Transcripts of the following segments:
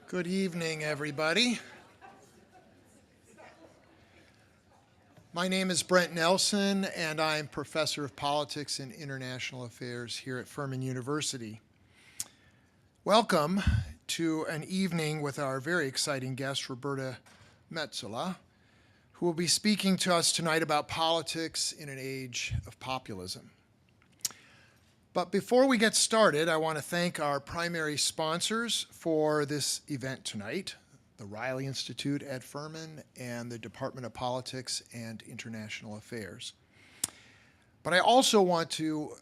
Good evening, everybody. My name is Brent Nelson, and I'm Professor of Politics and International Affairs here at Furman University. Welcome to an evening with our very exciting guest, Roberta Metsola, who will be speaking to us tonight about politics in an age of populism. But before we get started, I want to thank our primary sponsors for this event tonight, the Riley Institute at Furman and the Department of Politics and International Affairs. But I also want to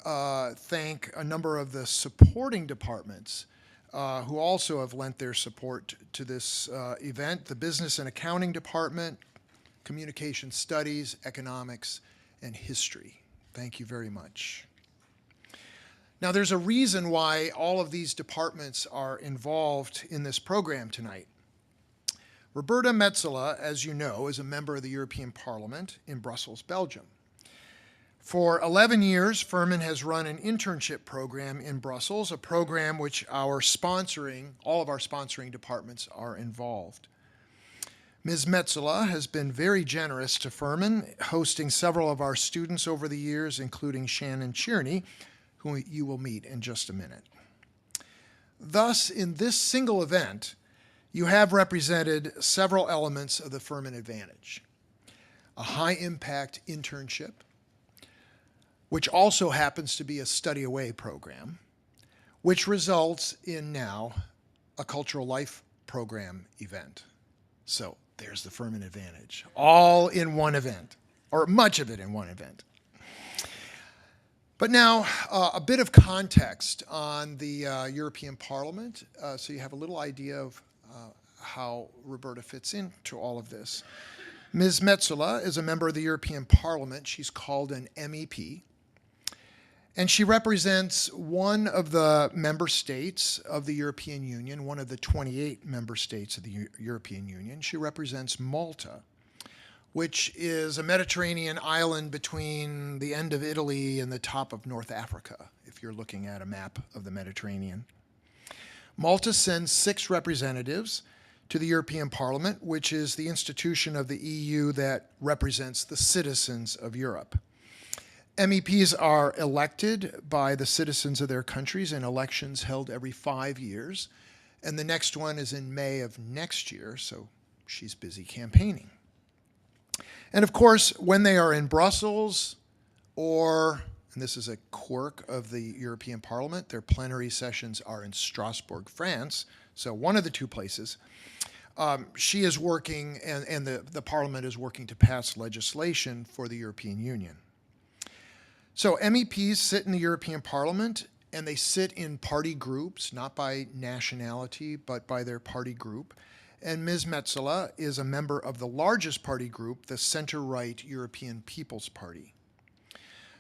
thank a number of the supporting departments who also have lent their support to this event: the Business and Accounting Department, Communication Studies, Economics, and History. Thank you very much. Now, there's a reason why all of these departments are involved in this program tonight. Roberta Metsola, as you know, is a member of the European Parliament in Brussels, Belgium. For 11 years, Furman has run an internship program in Brussels, a program which all of our sponsoring departments are involved. Ms. Metsola has been very generous to Furman, hosting several of our students over the years, including Shannon Tierney, who you will meet in just a minute. Thus, in this single event, you have represented several elements of the Furman advantage: a high-impact internship, which also happens to be a study-away program, which results in now a cultural life program event. So there's the Furman advantage, all in one event, or much of it in one event. But now, a bit of context on the European Parliament, so you have a little idea of how Roberta fits into all of this. Ms. Metsola is a member of the European Parliament. She's called an MEP, and she represents one of the member states of the European Union, one of the 28 member states of the European Union. She represents Malta, which is a Mediterranean island between the end of Italy and the top of North Africa, if you're looking at a map of the Mediterranean. Malta sends 6 representatives to the European Parliament, which is the institution of the EU that represents the citizens of Europe. MEPs are elected by the citizens of their countries in elections held every 5 years, and the next one is in May of next year, so she's busy campaigning. And of course, when they are in Brussels, and this is a quirk of the European Parliament, their plenary sessions are in Strasbourg, France, so one of the two places, she is working, and the Parliament is working to pass legislation for the European Union. So MEPs sit in the European Parliament, and they sit in party groups, not by nationality, but by their party group. And Ms. Metsola is a member of the largest party group, the center-right European People's Party.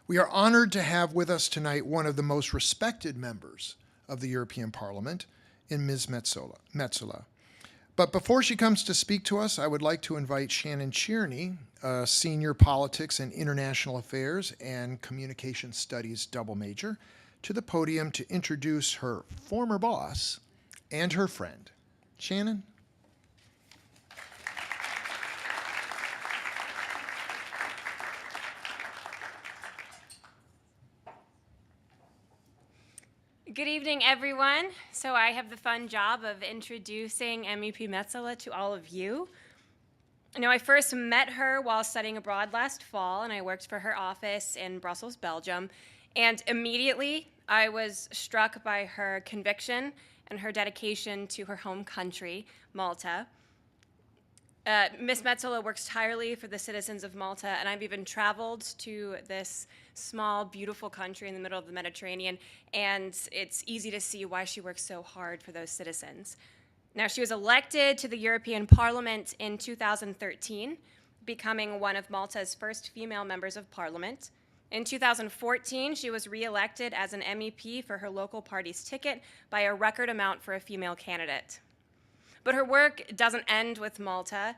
We are honored to have with us tonight one of the most respected members of the European Parliament in Ms. Metsola. But before she comes to speak to us, I would like to invite Shannon Tierney, a senior politics and international affairs and communication studies double major, to the podium to introduce her former boss and her friend. Shannon? Good evening, everyone. So I have the fun job of introducing MEP Metsola to all of you. Now, I first met her while studying abroad last fall, and I worked for her office in Brussels, Belgium. And immediately, I was struck by her conviction and her dedication to her home country, Malta. Ms. Metsola works tirelessly for the citizens of Malta, and I've even traveled to this small, beautiful country in the middle of the Mediterranean, and it's easy to see why she works so hard for those citizens. Now, she was elected to the European Parliament in 2013, becoming one of Malta's first female members of Parliament. In 2014, she was re-elected as an MEP for her local party's ticket by a record amount for a female candidate. But her work doesn't end with Malta.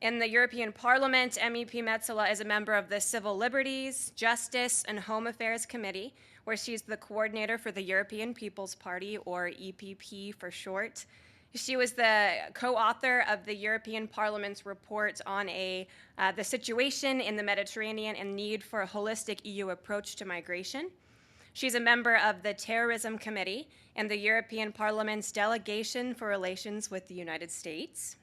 In the European Parliament, MEP Metsola is a member of the Civil Liberties, Justice, and Home Affairs Committee, where she's the coordinator for the European People's Party, or EPP for short. She was the co-author of the European Parliament's report on the situation in the Mediterranean and need for a holistic EU approach to migration. She's a member of the Terrorism Committee and the European Parliament's Delegation for Relations with the United States.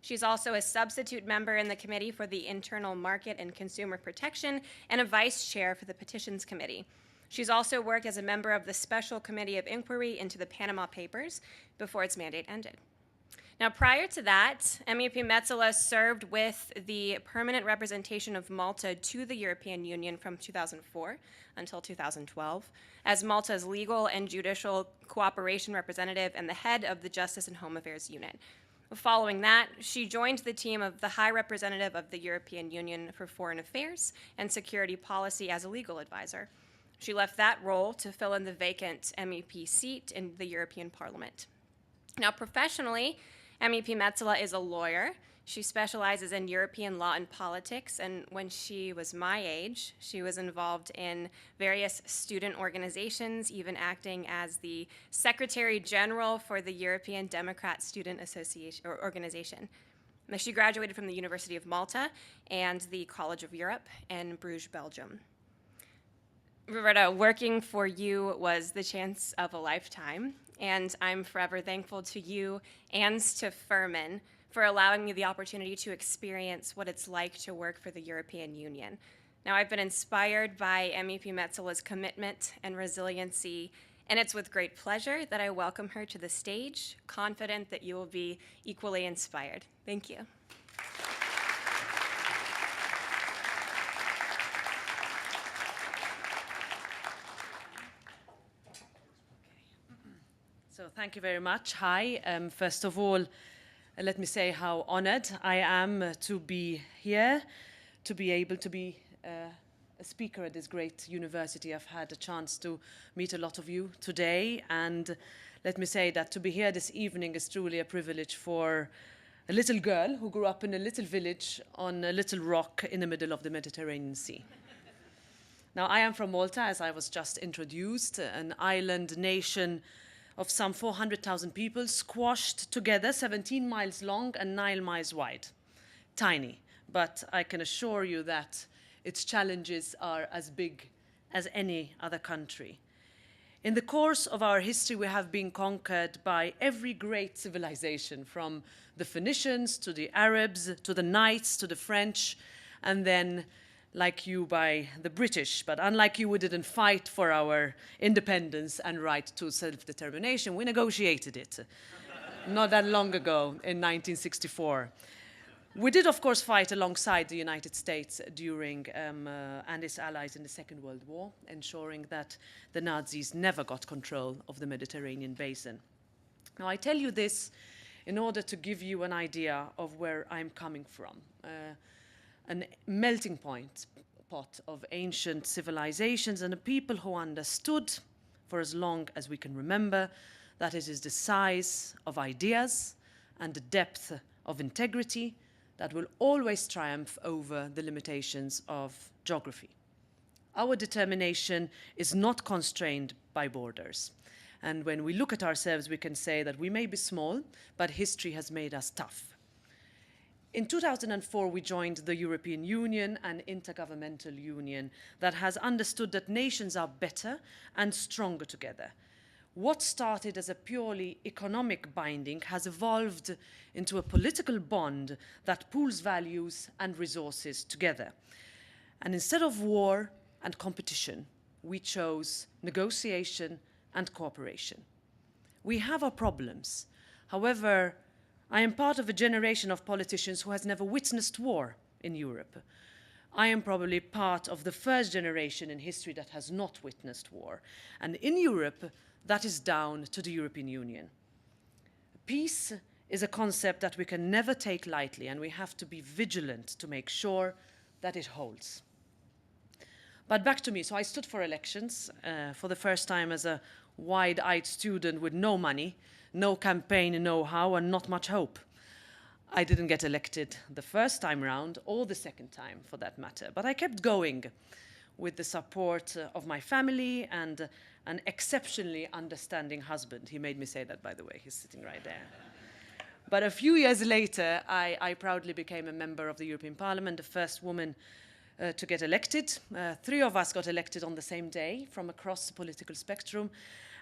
She's also a substitute member in the Committee for the Internal Market and Consumer Protection and a vice chair for the Petitions Committee. She's also worked as a member of the Special Committee of Inquiry into the Panama Papers before its mandate ended. Now, prior to that, MEP Metsola served with the permanent representation of Malta to the European Union from 2004 until 2012 as Malta's legal and judicial cooperation representative and the head of the Justice and Home Affairs Unit. Following that, she joined the team of the High Representative of the European Union for Foreign Affairs and Security Policy as a legal advisor. She left that role to fill in the vacant MEP seat in the European Parliament. Now, professionally, MEP Metsola is a lawyer. She specializes in European law and politics, and when she was my age, she was involved in various student organizations, even acting as the Secretary General for the European Democrat Student Association or Organization. Now, she graduated from the University of Malta and the College of Europe in Bruges, Belgium. Roberta, working for you was the chance of a lifetime, and I'm forever thankful to you and to Furman for allowing me the opportunity to experience what it's like to work for the European Union. Now, I've been inspired by MEP Metsola's commitment and resiliency, and it's with great pleasure that I welcome her to the stage, confident that you will be equally inspired. Thank you. So thank you very much. Hi. First of all, let me say how honored I am to be here, to be able to be a speaker at this great university. I've had a chance to meet a lot of you today, and let me say that to be here this evening is truly a privilege for a little girl who grew up in a little village on a little rock in the middle of the Mediterranean Sea. Now, I am from Malta, as I was just introduced, an island nation of some 400,000 people squashed together, 17 miles long and 9 miles wide. Tiny, but I can assure you that its challenges are as big as any other country. In the course of our history, we have been conquered by every great civilization, from the Phoenicians to the Arabs, to the Knights, to the French, and then like you by the British, but unlike you, we didn't fight for our independence and right to self-determination. We negotiated it not that long ago in 1964. We did, of course, fight alongside the United States during and its allies in the Second World War, ensuring that the Nazis never got control of the Mediterranean basin. Now, I tell you this in order to give you an idea of where I'm coming from. A melting pot of ancient civilizations and a people who understood, for as long as we can remember, that it is the size of ideas and the depth of integrity that will always triumph over the limitations of geography. Our determination is not constrained by borders. And when we look at ourselves, we can say that we may be small, but history has made us tough. In 2004, we joined the European Union, an intergovernmental union that has understood that nations are better and stronger together. What started as a purely economic binding has evolved into a political bond that pools values and resources together. And instead of war and competition, we chose negotiation and cooperation. We have our problems. However, I am part of a generation of politicians who has never witnessed war in Europe. I am probably part of the first generation in history that has not witnessed war. And in Europe, that is down to the European Union. Peace is a concept that we can never take lightly, and we have to be vigilant to make sure that it holds. But back to me. So I stood for elections for the first time as a wide-eyed student with no money, no campaign know-how, and not much hope. I didn't get elected the first time round, or the second time for that matter, but I kept going with the support of my family and an exceptionally understanding husband. He made me say that, by the way. He's sitting right there. But a few years later, I proudly became a member of the European Parliament, the first woman to get elected. 3 of us got elected on the same day from across the political spectrum.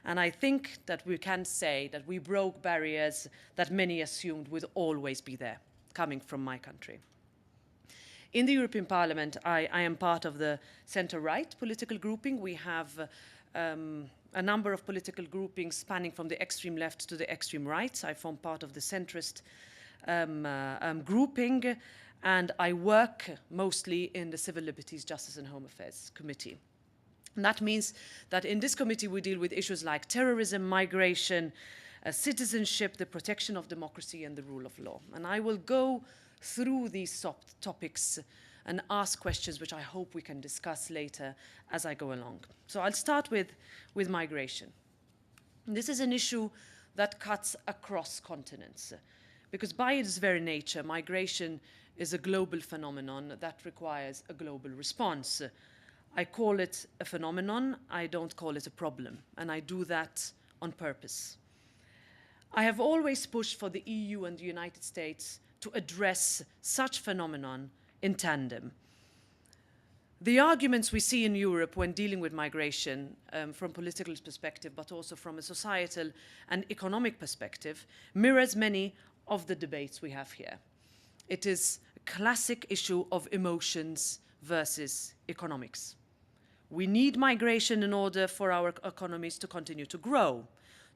And I think that we can say that we broke barriers that many assumed would always be there, coming from my country. In the European Parliament, I am part of the centre-right political grouping. We have a number of political groupings spanning from the extreme left to the extreme right. I form part of the centrist grouping, and I work mostly in the Civil Liberties, Justice and Home Affairs Committee. And that means that in this committee we deal with issues like terrorism, migration, citizenship, the protection of democracy and the rule of law. And I will go through these topics and ask questions which I hope we can discuss later as I go along. So I'll start with migration. This is an issue that cuts across continents, because by its very nature, migration is a global phenomenon that requires a global response. I call it a phenomenon, I don't call it a problem, and I do that on purpose. I have always pushed for the EU and the United States to address such phenomenon in tandem. The arguments we see in Europe when dealing with migration from a political perspective, but also from a societal and economic perspective, mirrors many of the debates we have here. It is a classic issue of emotions versus economics. We need migration in order for our economies to continue to grow,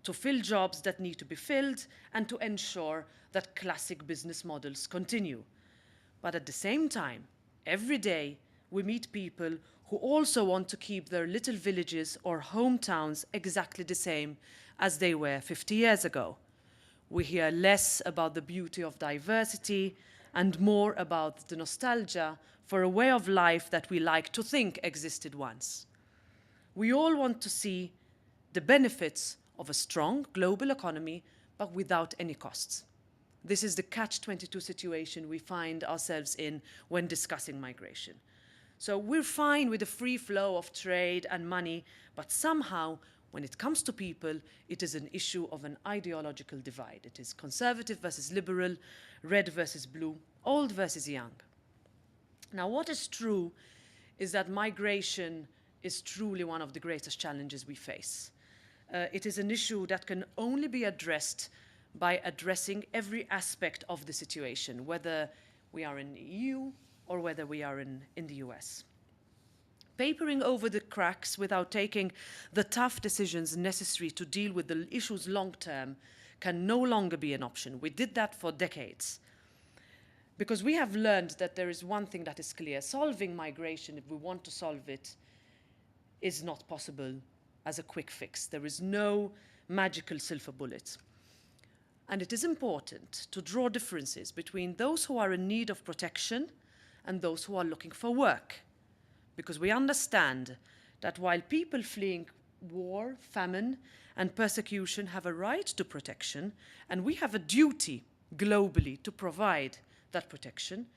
to fill jobs that need to be filled, and to ensure that classic business models continue. But at the same time, every day we meet people who also want to keep their little villages or hometowns exactly the same as they were 50 years ago. We hear less about the beauty of diversity and more about the nostalgia for a way of life that we like to think existed once. We all want to see the benefits of a strong global economy, but without any costs. This is the catch-22 situation we find ourselves in when discussing migration. So we're fine with the free flow of trade and money, but somehow, when it comes to people, it is an issue of an ideological divide. It is conservative versus liberal, red versus blue, old versus young. Now, what is true is that migration is truly one of the greatest challenges we face. It is an issue that can only be addressed by addressing every aspect of the situation, whether we are in the EU or whether we are in the US. Papering over the cracks without taking the tough decisions necessary to deal with the issues long term can no longer be an option. We did that for decades. Because we have learned that there is one thing that is clear. Solving migration, if we want to solve it, is not possible as a quick fix. There is no magical silver bullet. And it is important to draw differences between those who are in need of protection and those who are looking for work. Because we understand that while people fleeing war, famine, and persecution have a right to protection, and we have a duty globally to provide that protection,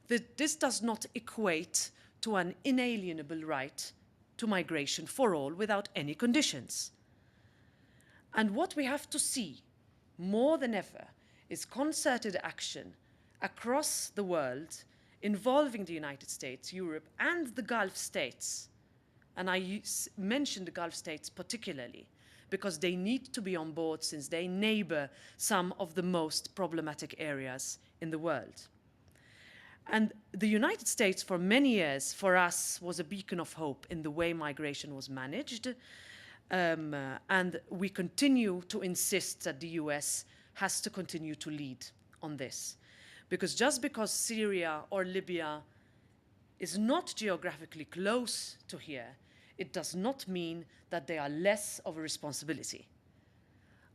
that this does not equate to an inalienable right to migration for all without any conditions. And what we have to see more than ever is concerted action across the world involving the United States, Europe, and the Gulf states. And I mention the Gulf states particularly because they need to be on board since they neighbor some of the most problematic areas in the world. And the United States, for many years, for us, was a beacon of hope in the way migration was managed. And we continue to insist that the US has to continue to lead on this. Because just because Syria or Libya is not geographically close to here, it does not mean that they are less of a responsibility.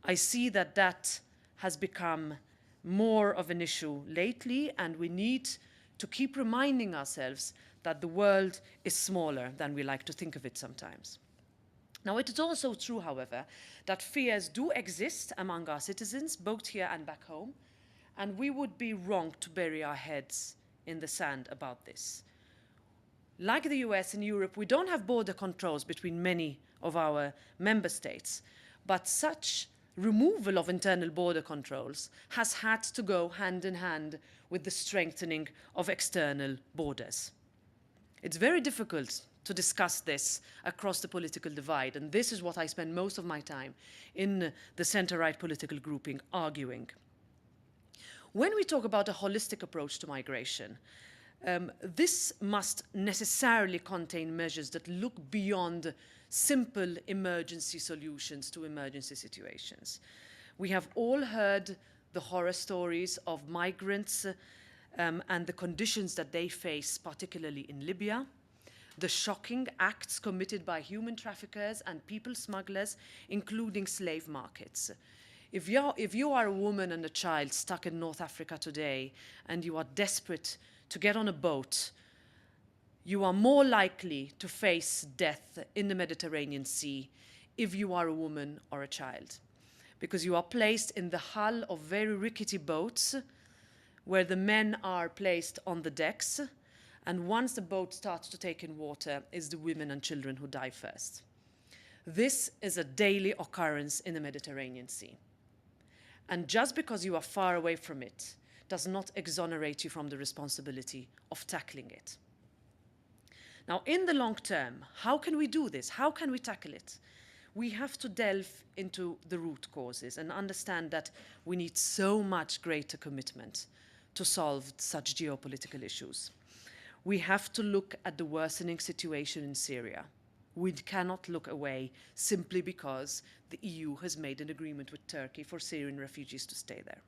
I see that that has become more of an issue lately, and we need to keep reminding ourselves that the world is smaller than we like to think of it sometimes. Now, it is also true, however, that fears do exist among our citizens, both here and back home, and we would be wrong to bury our heads in the sand about this. Like the US and Europe, we don't have border controls between many of our member states, but such removal of internal border controls has had to go hand in hand with the strengthening of external borders. It's very difficult to discuss this across the political divide, and this is what I spend most of my time in the center-right political grouping arguing. When we talk about a holistic approach to migration, this must necessarily contain measures that look beyond simple emergency solutions to emergency situations. We have all heard the horror stories of migrants and the conditions that they face, particularly in Libya, the shocking acts committed by human traffickers and people smugglers, including slave markets. If you are a woman and a child stuck in North Africa today and you are desperate to get on a boat, you are more likely to face death in the Mediterranean Sea if you are a woman or a child, because you are placed in the hull of very rickety boats where the men are placed on the decks, and once the boat starts to take in water, it's the women and children who die first. This is a daily occurrence in the Mediterranean Sea. And just because you are far away from it does not exonerate you from the responsibility of tackling it. Now, in the long term, how can we do this? How can we tackle it? We have to delve into the root causes and understand that we need so much greater commitment to solve such geopolitical issues. We have to look at the worsening situation in Syria. We cannot look away simply because the EU has made an agreement with Turkey for Syrian refugees to stay there.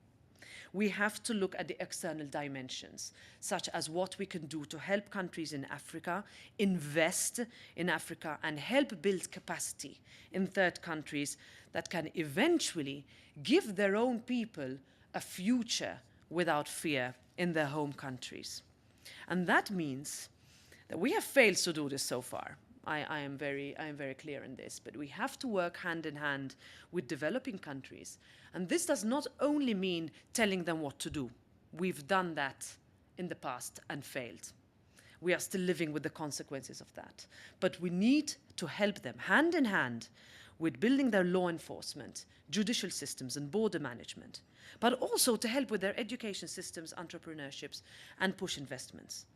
We have to look at the external dimensions, such as what we can do to help countries in Africa, invest in Africa, and help build capacity in third countries that can eventually give their own people a future without fear in their home countries. And that means that we have failed to do this so far. I am very clear in this, but we have to work hand in hand with developing countries. And this does not only mean telling them what to do. We've done that in the past and failed. We are still living with the consequences of that. But we need to help them hand in hand with building their law enforcement, judicial systems, and border management, but also to help with their education systems, entrepreneurships, and push investments.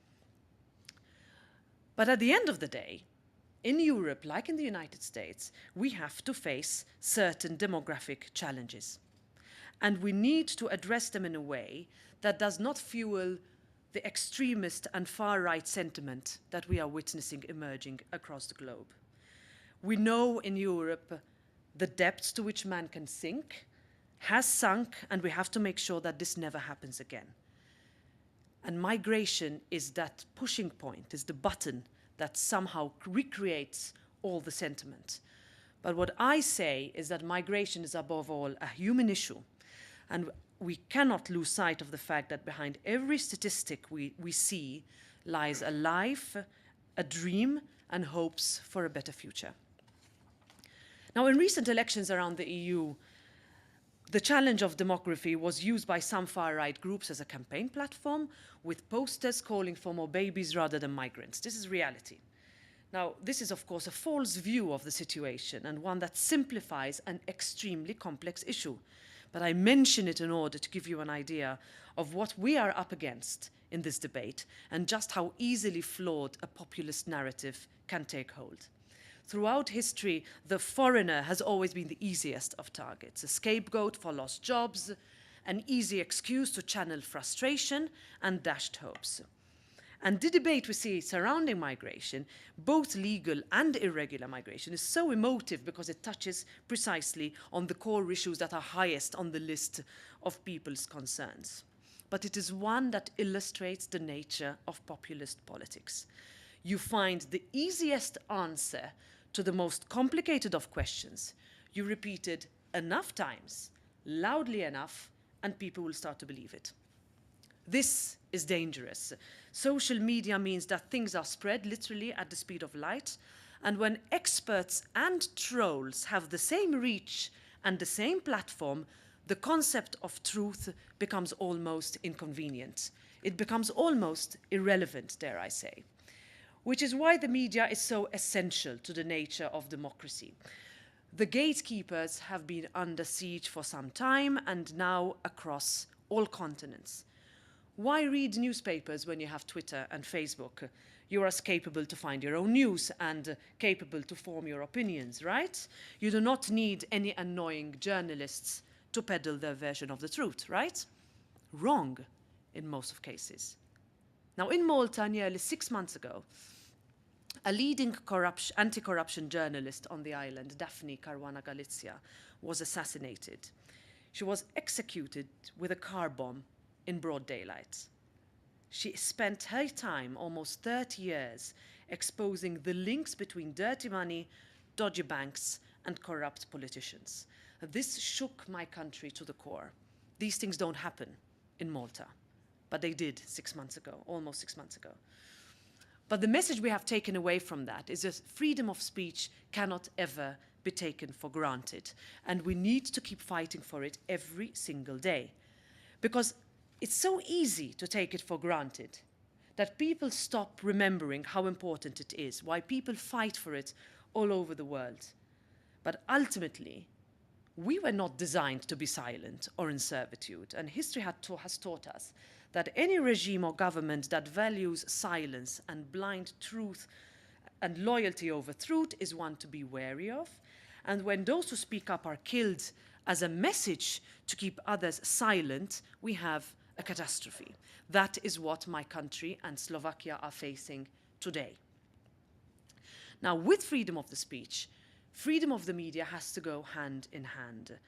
But at the end of the day, in Europe, like in the United States, we have to face certain demographic challenges. And we need to address them in a way that does not fuel the extremist and far-right sentiment that we are witnessing emerging across the globe. We know in Europe the depths to which man can sink, has sunk, and we have to make sure that this never happens again. And migration is that pushing point, is the button that somehow recreates all the sentiment. But what I say is that migration is above all a human issue, and we cannot lose sight of the fact that behind every statistic we see lies a life, a dream, and hopes for a better future. Now, in recent elections around the EU, the challenge of demography was used by some far-right groups as a campaign platform, with posters calling for more babies rather than migrants. This is reality. Now, this is, of course, a false view of the situation and one that simplifies an extremely complex issue. But I mention it in order to give you an idea of what we are up against in this debate and just how easily flawed a populist narrative can take hold. Throughout history, the foreigner has always been the easiest of targets, a scapegoat for lost jobs, an easy excuse to channel frustration and dashed hopes. And the debate we see surrounding migration, both legal and irregular migration, is so emotive because it touches precisely on the core issues that are highest on the list of people's concerns. But it is one that illustrates the nature of populist politics. You find the easiest answer to the most complicated of questions. You repeat it enough times, loudly enough, and people will start to believe it. This is dangerous. Social media means that things are spread literally at the speed of light, and when experts and trolls have the same reach and the same platform, the concept of truth becomes almost inconvenient. It becomes almost irrelevant, dare I say. Which is why the media is so essential to the nature of democracy. The gatekeepers have been under siege for some time and now across all continents. Why read newspapers when you have Twitter and Facebook? You're as capable to find your own news and capable to form your opinions, right? You do not need any annoying journalists to peddle their version of the truth, right? Wrong in most of cases. Now, in Malta, nearly 6 months ago, a leading anti-corruption journalist on the island, Daphne Caruana Galizia, was assassinated. She was executed with a car bomb in broad daylight. She spent her time, almost 30 years, exposing the links between dirty money, dodgy banks, and corrupt politicians. This shook my country to the core. These things don't happen in Malta, but they did 6 months ago, almost 6 months ago. But the message we have taken away from that is that freedom of speech cannot ever be taken for granted, and we need to keep fighting for it every single day. Because it's so easy to take it for granted that people stop remembering how important it is, why people fight for it all over the world. But ultimately, we were not designed to be silent or in servitude, and history has taught us that any regime or government that values silence and blind truth and loyalty over truth is one to be wary of. And when those who speak up are killed as a message to keep others silent, we have a catastrophe. That is what my country and Slovakia are facing today. Now, with freedom of the speech, freedom of the media has to go hand in hand.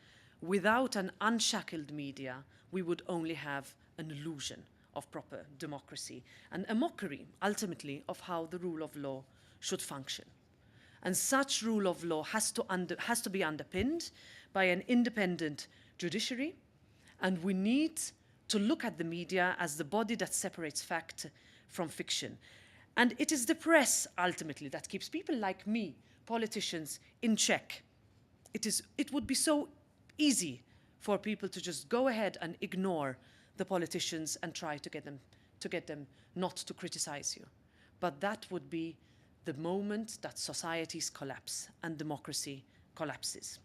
Without an unshackled media, we would only have an illusion of proper democracy and a mockery, ultimately, of how the rule of law should function. And such rule of law has to be underpinned by an independent judiciary, and we need to look at the media as the body that separates fact from fiction. And it is the press, ultimately, that keeps people like me, politicians, in check. It would be so easy for people to just go ahead and ignore the politicians and try to get them not to criticize you. But that would be the moment that societies collapse and democracy collapses.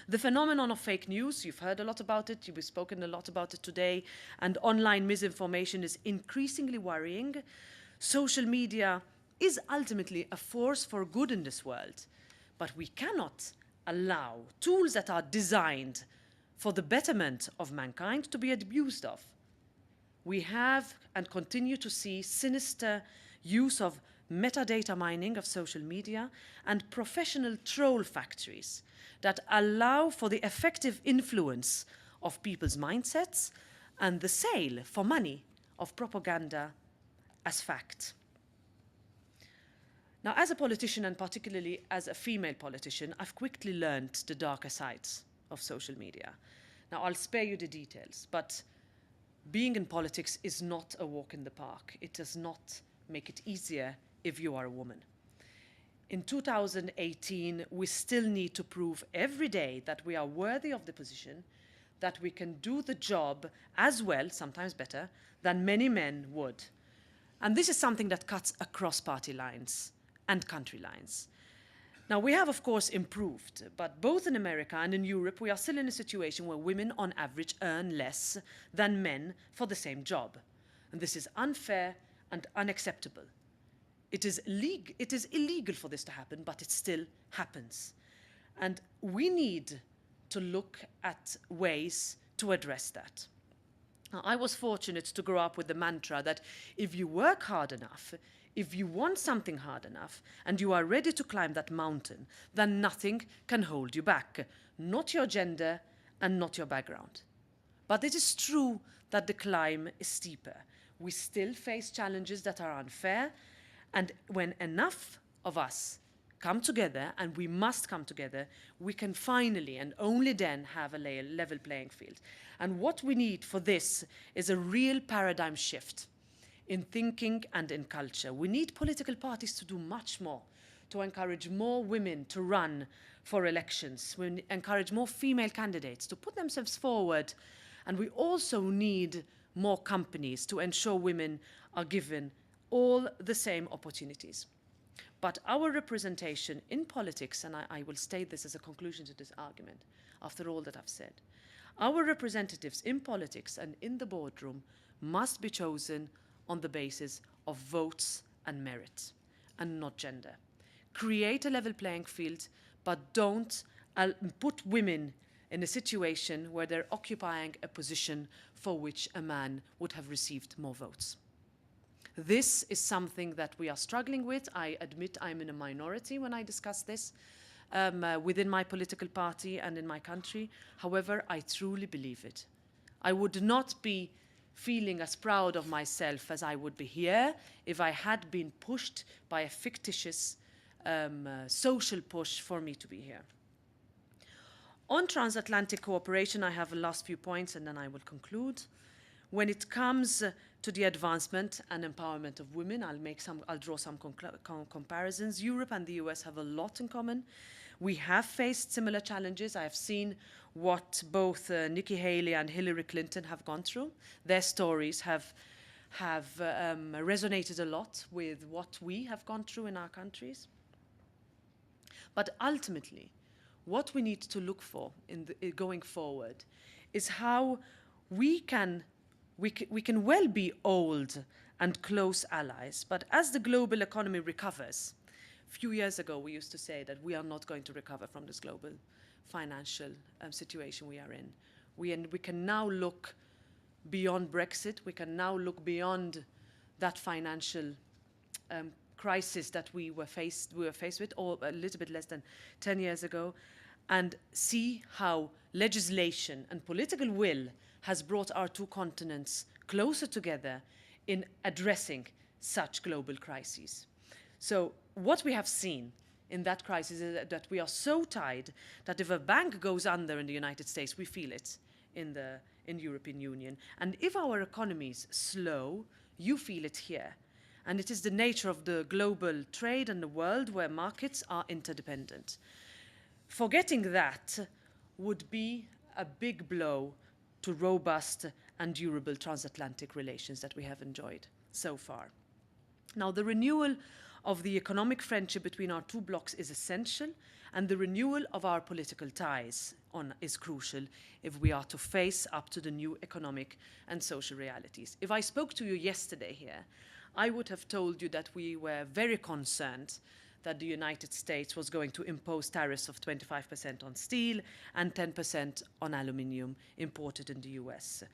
The phenomenon of fake news, you've heard a lot about it, you've spoken a lot about it today, and online misinformation is increasingly worrying. Social media is ultimately a force for good in this world, but we cannot allow tools that are designed for the betterment of mankind to be abused of. We have and continue to see sinister use of metadata mining of social media and professional troll factories that allow for the effective influence of people's mindsets and the sale for money of propaganda as fact. Now, as a politician, and particularly as a female politician, I've quickly learned the darker sides of social media. Now, I'll spare you the details, but being in politics is not a walk in the park. It does not make it easier if you are a woman. In 2018, we still need to prove every day that we are worthy of the position, that we can do the job as well, sometimes better, than many men would. And this is something that cuts across party lines and country lines. Now, we have, of course, improved, but both in America and in Europe, we are still in a situation where women, on average, earn less than men for the same job. And this is unfair and unacceptable. It is illegal for this to happen, but it still happens. And we need to look at ways to address that. Now, I was fortunate to grow up with the mantra that if you work hard enough, if you want something hard enough, and you are ready to climb that mountain, then nothing can hold you back, not your gender and not your background. But it is true that the climb is steeper. We still face challenges that are unfair, and when enough of us come together, and we must come together, we can finally and only then have a level playing field. And what we need for this is a real paradigm shift in thinking and in culture. We need political parties to do much more, to encourage more women to run for elections. We encourage more female candidates to put themselves forward. And we also need more companies to ensure women are given all the same opportunities. But our representation in politics, and I will state this as a conclusion to this argument, after all that I've said, our representatives in politics and in the boardroom must be chosen on the basis of votes and merit, and not gender. Create a level playing field, but don't put women in a situation where they're occupying a position for which a man would have received more votes. This is something that we are struggling with. I admit I'm in a minority when I discuss this within my political party and in my country. However, I truly believe it. I would not be feeling as proud of myself as I would be here if I had been pushed by a fictitious social push for me to be here. On transatlantic cooperation, I have the last few points and then I will conclude. When it comes to the advancement and empowerment of women, I'll draw some comparisons. Europe and the US have a lot in common. We have faced similar challenges. I have seen what both Nikki Haley and Hillary Clinton have gone through. Their stories have resonated a lot with what we have gone through in our countries. But ultimately, what we need to look for going forward is how we can well be old and close allies, but as the global economy recovers, a few years ago we used to say that we are not going to recover from this global financial situation we are in. We can now look beyond Brexit, we can now look beyond that financial crisis that we were faced with, or a little bit less than 10 years ago, and see how legislation and political will has brought our two continents closer together in addressing such global crises. So what we have seen in that crisis is that we are so tied that if a bank goes under in the United States, we feel it in the European Union. And if our economies slow, you feel it here. And it is the nature of the global trade and the world where markets are interdependent. Forgetting that would be a big blow to robust and durable transatlantic relations that we have enjoyed so far. Now, the renewal of the economic friendship between our two blocs is essential, and the renewal of our political ties is crucial if we are to face up to the new economic and social realities. If I spoke to you yesterday here, I would have told you that we were very concerned that the United States was going to impose tariffs of 25% on steel and 10% on aluminium imported in the US.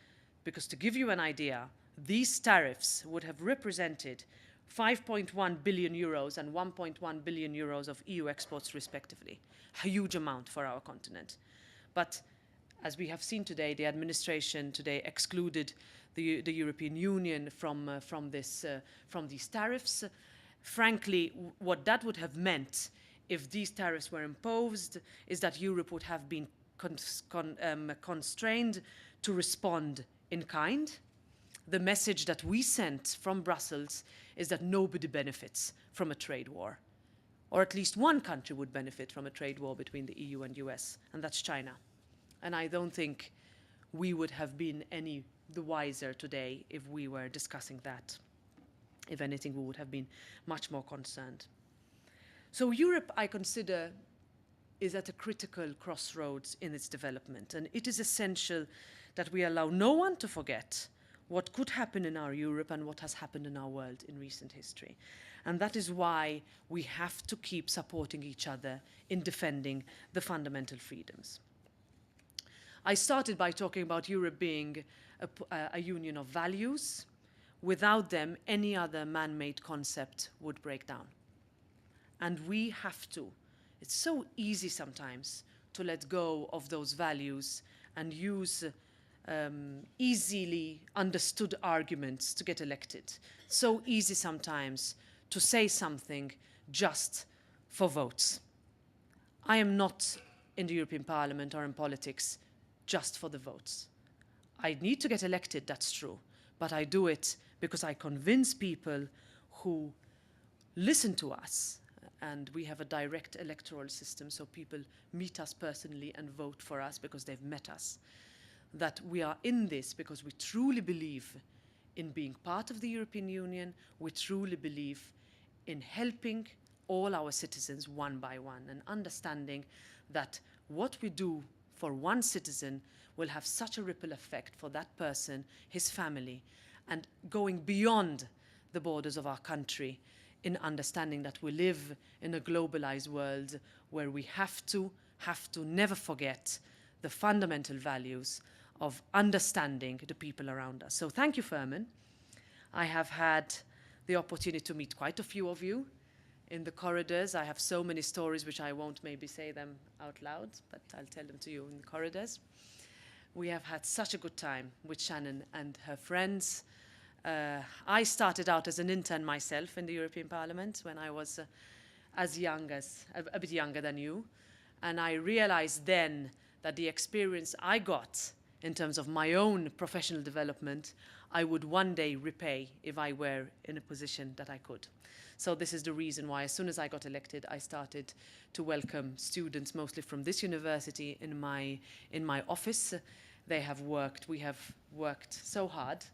Because to give you an idea, these tariffs would have represented 5.1 billion euros and 1.1 billion euros of EU exports respectively. A huge amount for our continent. But as we have seen today, the administration today excluded the European Union from these tariffs. Frankly, what that would have meant if these tariffs were imposed is that Europe would have been constrained to respond in kind. The message that we sent from Brussels is that nobody benefits from a trade war, or at least one country would benefit from a trade war between the EU and US, and that's China. And I don't think we would have been any the wiser today if we were discussing that. If anything, we would have been much more concerned. So Europe, I consider, is at a critical crossroads in its development, and it is essential that we allow no one to forget what could happen in our Europe and what has happened in our world in recent history. And that is why we have to keep supporting each other in defending the fundamental freedoms. I started by talking about Europe being a union of values. Without them, any other man-made concept would break down. And we have to. It's so easy sometimes to let go of those values and use easily understood arguments to get elected. So easy sometimes to say something just for votes. I am not in the European Parliament or in politics just for the votes. I need to get elected, that's true, but I do it because I convince people who listen to us, and we have a direct electoral system, so people meet us personally and vote for us because they've met us, that we are in this because we truly believe in being part of the European Union, we truly believe in helping all our citizens one by one, and understanding that what we do for one citizen will have such a ripple effect for that person, his family, and going beyond the borders of our country, in understanding that we live in a globalized world where we have to never forget the fundamental values of understanding the people around us. So thank you, Furman. I have had the opportunity to meet quite a few of you in the corridors. I have so many stories which I won't maybe say them out loud, but I'll tell them to you in the corridors. We have had such a good time with Shannon and her friends. I started out as an intern myself in the European Parliament when I was a bit younger than you. And I realized then that the experience I got in terms of my own professional development, I would one day repay if I were in a position that I could. So this is the reason why, as soon as I got elected, I started to welcome students, mostly from this university, in my office. We have worked so hard.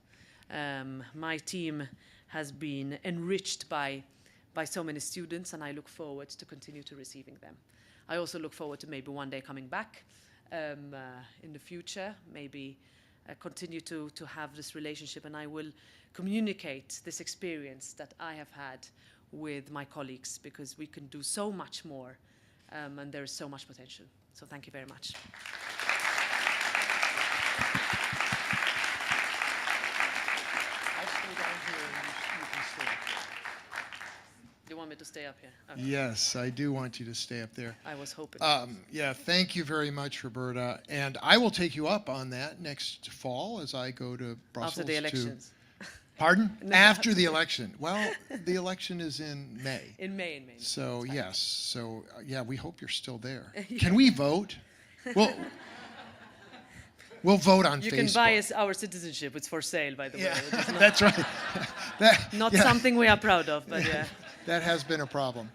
My team has been enriched by so many students, and I look forward to continue to receiving them. I also look forward to maybe one day coming back in the future, maybe continue to have this relationship, and I will communicate this experience that I have had with my colleagues, because we can do so much more, and there is so much potential. So thank you very much. Do you want me to stay up here? Okay. Yes, I do want you to stay up there. I was hoping. Yeah, thank you very much, Roberta. And I will take you up on that next fall as I go to Brussels. After the elections. Pardon? No. After the election. Well, the election is in May. In May. So, yes. So, yeah, we hope you're still there. Can we vote? Well, we'll vote on Facebook. You can buy our citizenship. It's for sale, by the way. Yeah, that's right. Not something we are proud of, but yeah. That has been a problem.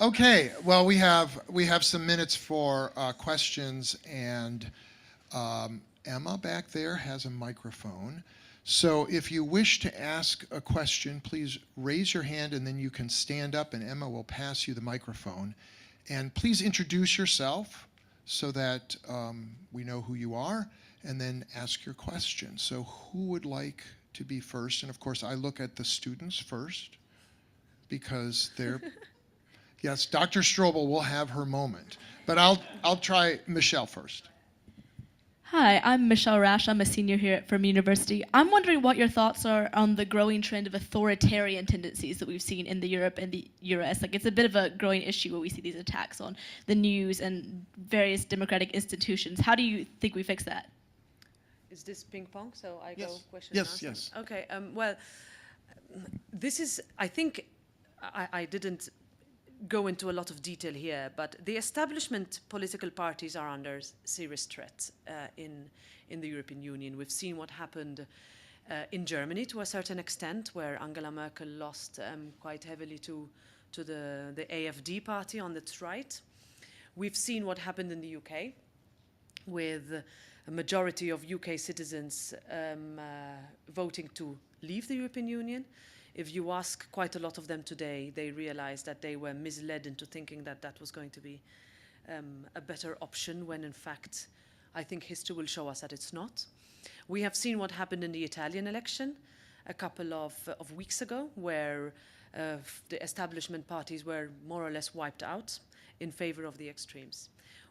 Okay, well, we have some minutes for questions, and Emma back there has a microphone. So if you wish to ask a question, please raise your hand, and then you can stand up, and Emma will pass you the microphone. And please introduce yourself so that we know who you are, and then ask your question. So who would like to be first? And of course, I look at the students first, because they're, yes, Dr. Strobel will have her moment. But I'll try Michelle first. Hi, I'm Michelle Rash. I'm a senior here at Furman University. I'm wondering what your thoughts are on the growing trend of authoritarian tendencies that we've seen in the Europe and the US. Like, it's a bit of a growing issue where we see these attacks on the news and various democratic institutions. How do you think we fix that? Is this ping pong? So I Yes. go question Yes, and answer? yes. Okay, well, this is, I think, I didn't go into a lot of detail here, but the establishment political parties are under serious threat in the European Union. We've seen what happened in Germany to a certain extent, where Angela Merkel lost quite heavily to the AfD party on its right. We've seen what happened in the UK, with a majority of UK citizens voting to leave the European Union. If you ask quite a lot of them today, they realize that they were misled into thinking that that was going to be a better option, when in fact, I think history will show us that it's not. We have seen what happened in the Italian election a couple of weeks ago, where the establishment parties were more or less wiped out in favor of the extremes.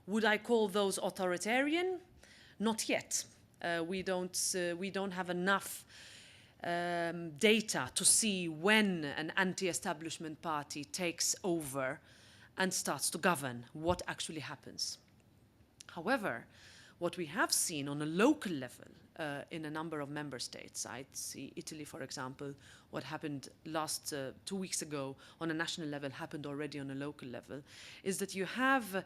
Would I call those authoritarian? Not yet. We don't have enough data to see when an anti-establishment party takes over and starts to govern, what actually happens. However, what we have seen on a local level in a number of member states, I'd see Italy, for example, what happened last 2 weeks ago on a national level happened already on a local level, is that you have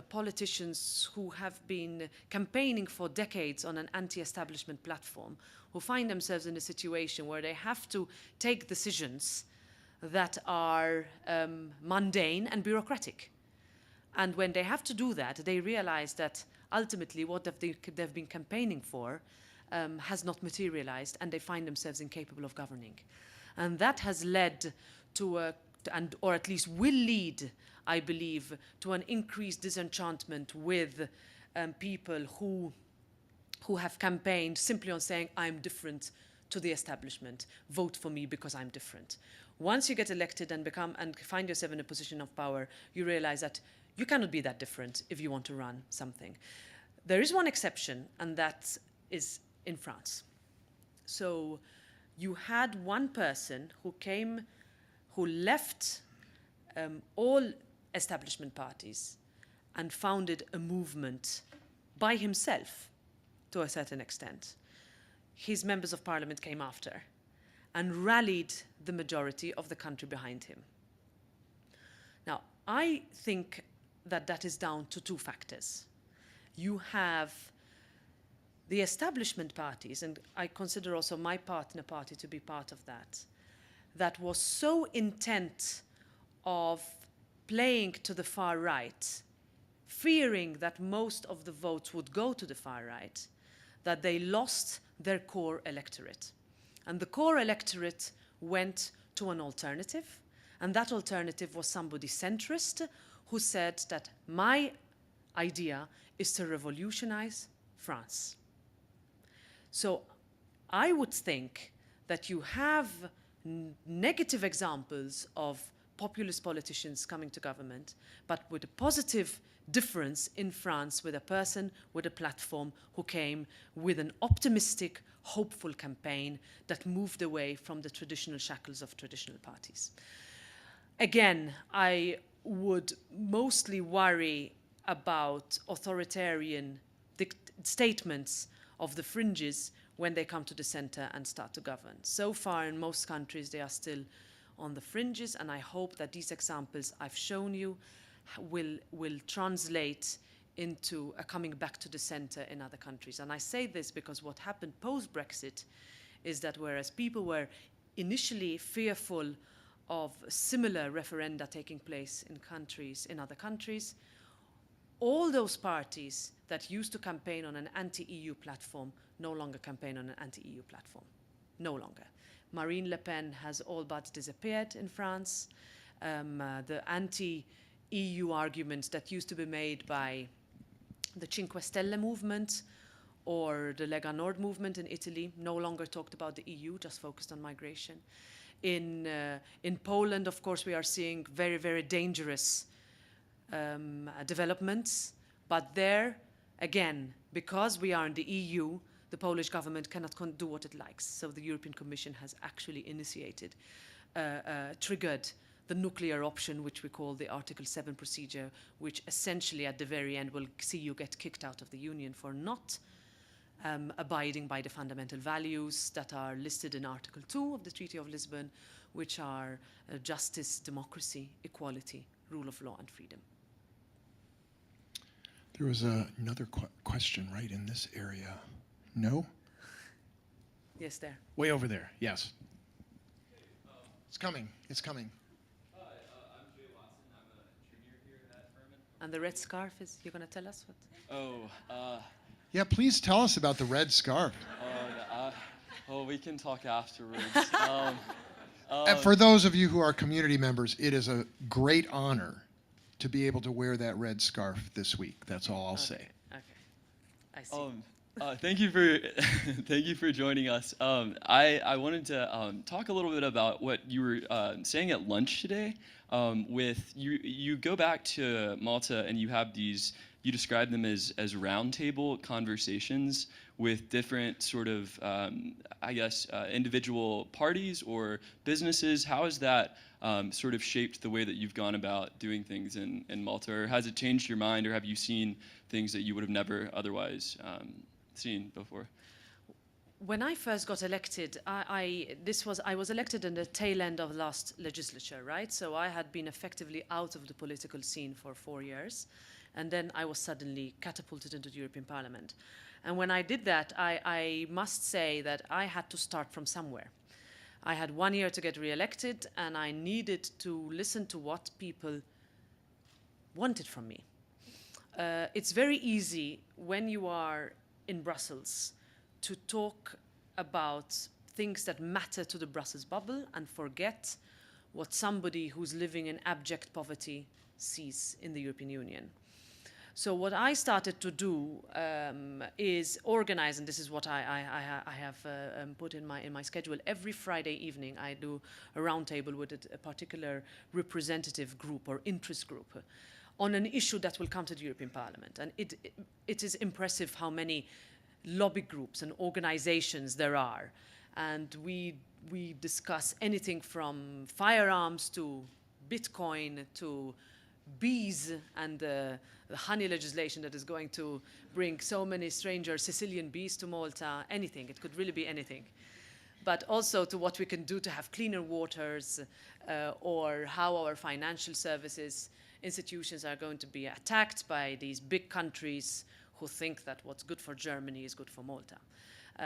politicians who have been campaigning for decades on an anti-establishment platform, who find themselves in a situation where they have to take decisions that are mundane and bureaucratic. And when they have to do that, they realize that ultimately what they've been campaigning for has not materialized, and they find themselves incapable of governing. And that has led to or at least will lead, I believe, to an increased disenchantment with people who have campaigned simply on saying, I'm different to the establishment, vote for me because I'm different. Once you get elected and find yourself in a position of power, you realize that you cannot be that different if you want to run something. There is one exception, and that is in France. So you had one person who left all establishment parties and founded a movement by himself to a certain extent. His members of parliament came after and rallied the majority of the country behind him. Now, I think that that is down to two factors. You have the establishment parties, and I consider also my partner party to be part of that was so intent of playing to the far right, fearing that most of the votes would go to the far right, that they lost their core electorate. And the core electorate went to an alternative, and that alternative was somebody centrist who said that my idea is to revolutionize France. So I would think that you have negative examples of populist politicians coming to government, but with a positive difference in France with a person with a platform who came with an optimistic, hopeful campaign that moved away from the traditional shackles of traditional parties. Again, I would mostly worry about authoritarian statements of the fringes when they come to the center and start to govern. So far, in most countries, they are still on the fringes, and I hope that these examples I've shown you will translate into a coming back to the center in other countries. And I say this because what happened post-Brexit is that whereas people were initially fearful of similar referenda taking place in other countries, all those parties that used to campaign on an anti-EU platform no longer campaign on an anti-EU platform. No longer. Marine Le Pen has all but disappeared in France. The anti-EU arguments that used to be made by the Cinque Stelle movement or the Lega Nord movement in Italy no longer talked about the EU, just focused on migration. In Poland, of course, we are seeing very, very dangerous developments. But there, again, because we are in the EU, the Polish government cannot do what it likes. So the European Commission has actually initiated, triggered the nuclear option, which we call the Article 7 procedure, which essentially at the very end will see you get kicked out of the Union for not abiding by the fundamental values that are listed in Article 2 of the Treaty of Lisbon, which are justice, democracy, equality, rule of law, and freedom. There was another question right in this area. No? Yes, there. Way over there, yes. It's coming, it's coming. I'm Jay Watson. I'm a junior here at Furman. And the red scarf is, you're going to tell us what? Yeah, please tell us about the red scarf. We can talk afterwards. And for those of you who are community members, it is a great honor to be able to wear that red scarf this week. That's all I'll say. Okay, I see. Thank you for joining us. I wanted to talk a little bit about what you were saying at lunch today. With you go back to Malta and you have these. You describe them as roundtable conversations with different sort of, individual parties or businesses. How has that sort of shaped the way that you've gone about doing things in Malta? Or has it changed your mind, or have you seen things that you would have never otherwise seen before? When I first got elected, I was elected in the tail end of last legislature, right? So I had been effectively out of the political scene for 4 years. And then I was suddenly catapulted into the European Parliament. And when I did that, I must say that I had to start from somewhere. I had 1 year to get re-elected, and I needed to listen to what people wanted from me. It's very easy when you are in Brussels to talk about things that matter to the Brussels bubble and forget what somebody who's living in abject poverty sees in the European Union. So what I started to do is organize, and this is what I have put in my schedule. Every Friday evening, I do a roundtable with a particular representative group or interest group on an issue that will come to the European Parliament. And it is impressive how many lobby groups and organizations there are. And we discuss anything from firearms to Bitcoin to bees and the honey legislation that is going to bring so many stranger Sicilian bees to Malta, anything. It could really be anything. But also to what we can do to have cleaner waters or how our financial services institutions are going to be attacked by these big countries who think that what's good for Germany is good for Malta.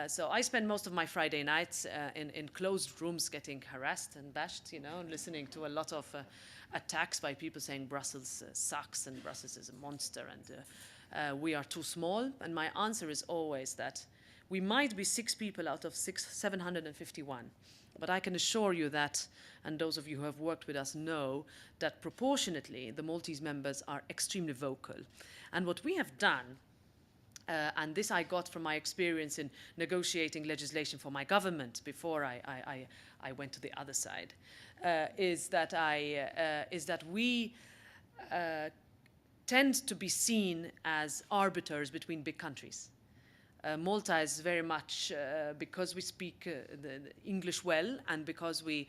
So I spend most of my Friday nights in closed rooms getting harassed and bashed, and listening to a lot of attacks by people saying Brussels sucks and Brussels is a monster and we are too small. And my answer is always that we might be 6 people out of 751. But I can assure you that, and those of you who have worked with us know, that proportionately the Maltese members are extremely vocal. And what we have done, and this I got from my experience in negotiating legislation for my government before I went to the other side, is that we tend to be seen as arbiters between big countries. Malta is very much, because we speak the English well and because we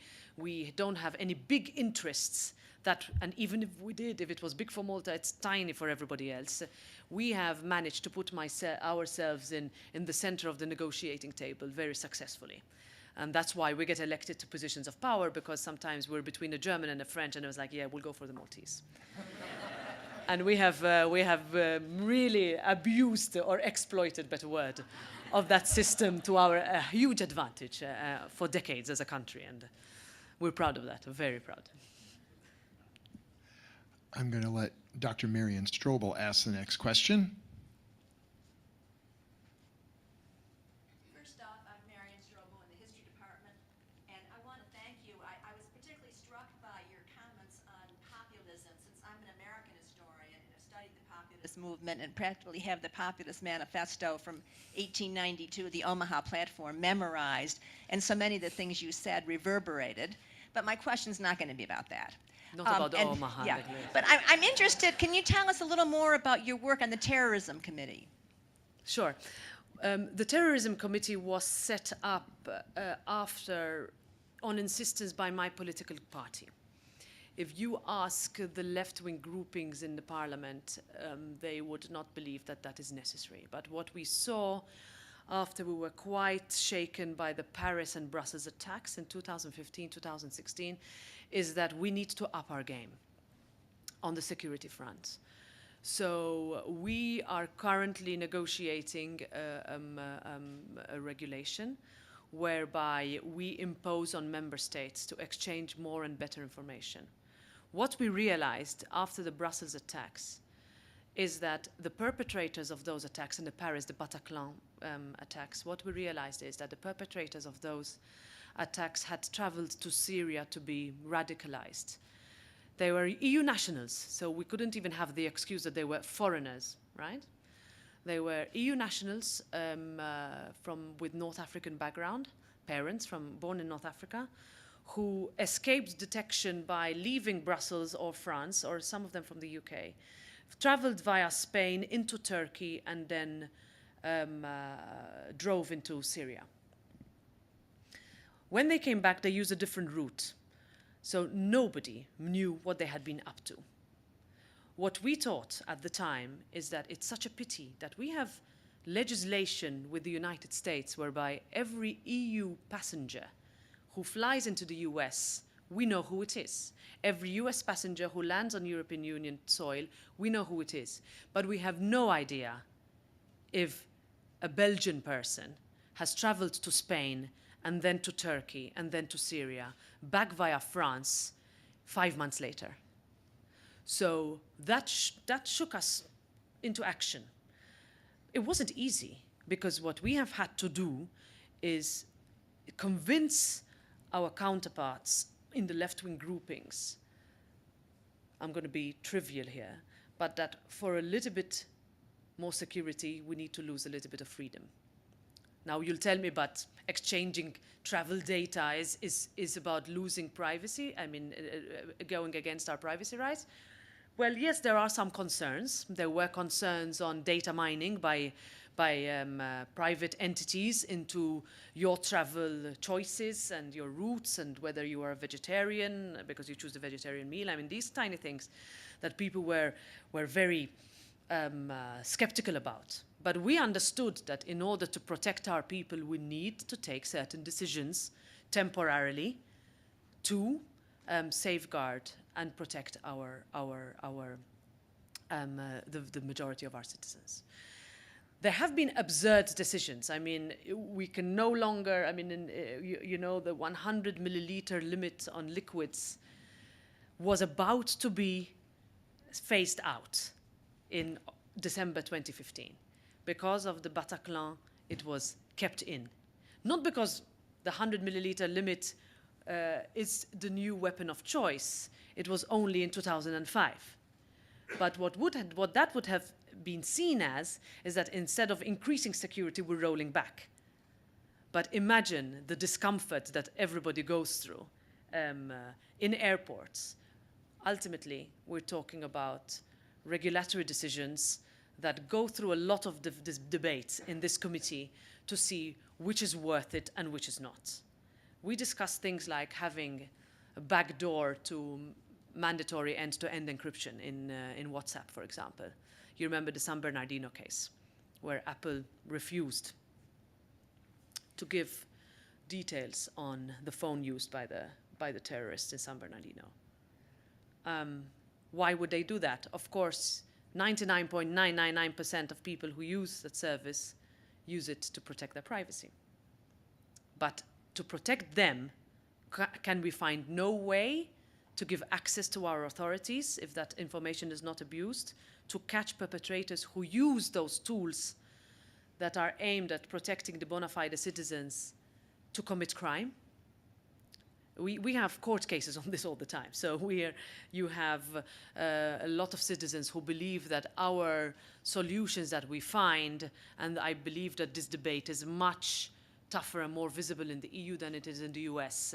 don't have any big interests that, and even if we did, if it was big for Malta, it's tiny for everybody else. We have managed to put ourselves in the center of the negotiating table very successfully. And that's why we get elected to positions of power, because sometimes we're between a German and a French, and it was like, yeah, we'll go for the Maltese. And we have really abused or exploited, better word, of that system to our huge advantage for decades as a country. And we're proud of that, very proud. I'm going to let Dr. Marion Strobel ask the next question. First off, I'm Marion Strobel in the History Department, and I want to thank you. I was particularly struck by your comments on populism, since I'm an American historian and have studied the populist movement and practically have the Populist Manifesto from 1892, the Omaha Platform, memorized, and so many of the things you said reverberated. But my question's not going to be about that. Not about Omaha. Yeah, but I'm interested, can you tell us a little more about your work on the Terrorism Committee? Sure. The Terrorism Committee was set up on insistence by my political party. If you ask the left-wing groupings in the parliament, they would not believe that that is necessary. But what we saw after we were quite shaken by the Paris and Brussels attacks in 2015, 2016, is that we need to up our game on the security front. So we are currently negotiating a regulation whereby we impose on member states to exchange more and better information. What we realized after the Brussels attacks is that the perpetrators of those attacks in the Paris, the Bataclan attacks, what we realized is that the perpetrators of those attacks had traveled to Syria to be radicalized. They were EU nationals, so we couldn't even have the excuse that they were foreigners, right? They were EU nationals with North African background, parents born in North Africa, who escaped detection by leaving Brussels or France, or some of them from the UK, traveled via Spain into Turkey, and then drove into Syria. When they came back, they used a different route. So nobody knew what they had been up to. What we thought at the time is that it's such a pity that we have legislation with the United States whereby every EU passenger who flies into the US, we know who it is. Every US passenger who lands on European Union soil, we know who it is. But we have no idea if a Belgian person has traveled to Spain and then to Turkey and then to Syria, back via France 5 months later. So that shook us into action. It wasn't easy, because what we have had to do is convince our counterparts in the left-wing groupings, I'm going to be trivial here, but that for a little bit more security, we need to lose a little bit of freedom. Now you'll tell me, but exchanging travel data is about losing privacy, I mean, going against our privacy rights. Well, yes, there are some concerns. There were concerns on data mining by private entities into your travel choices and your routes and whether you are a vegetarian because you choose the vegetarian meal. I mean, these tiny things that people were very skeptical about. But we understood that in order to protect our people, we need to take certain decisions temporarily to safeguard and protect the majority of our citizens. There have been absurd decisions. I mean, we can no longer, I mean, you know, the 100 milliliter limit on liquids was about to be phased out in December 2015. Because of the Bataclan, it was kept in. Not because the 100 milliliter limit is the new weapon of choice. It was only in 2005. But what that would have been seen as is that instead of increasing security, we're rolling back. But imagine the discomfort that everybody goes through in airports. Ultimately, we're talking about regulatory decisions that go through a lot of debates in this committee to see which is worth it and which is not. We discuss things like having a backdoor to mandatory end-to-end encryption in WhatsApp, for example. You remember the San Bernardino case, where Apple refused to give details on the phone used by the terrorists in San Bernardino. Why would they do that? Of course, 99.999% of people who use that service use it to protect their privacy. But to protect them, can we find no way to give access to our authorities, if that information is not abused, to catch perpetrators who use those tools that are aimed at protecting the bona fide citizens to commit crime? We have court cases on this all the time. So you have a lot of citizens who believe that our solutions that we find, and I believe that this debate is much tougher and more visible in the EU than it is in the US,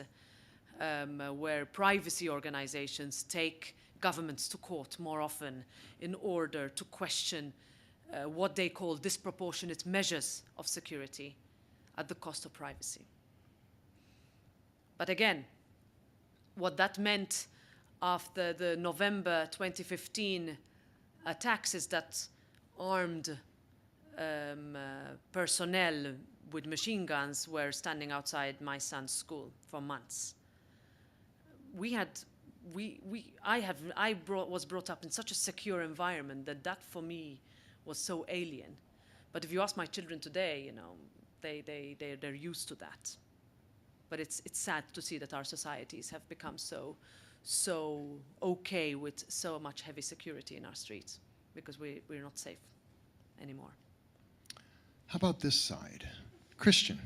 where privacy organizations take governments to court more often in order to question what they call disproportionate measures of security at the cost of privacy. But again, what that meant after the November 2015 attacks is that armed personnel with machine guns were standing outside my son's school for months. I was brought up in such a secure environment that for me was so alien. But if you ask my children today, you know, they're used to that. But it's sad to see that our societies have become so okay with so much heavy security in our streets, because we're not safe anymore. How about this side? Christian. So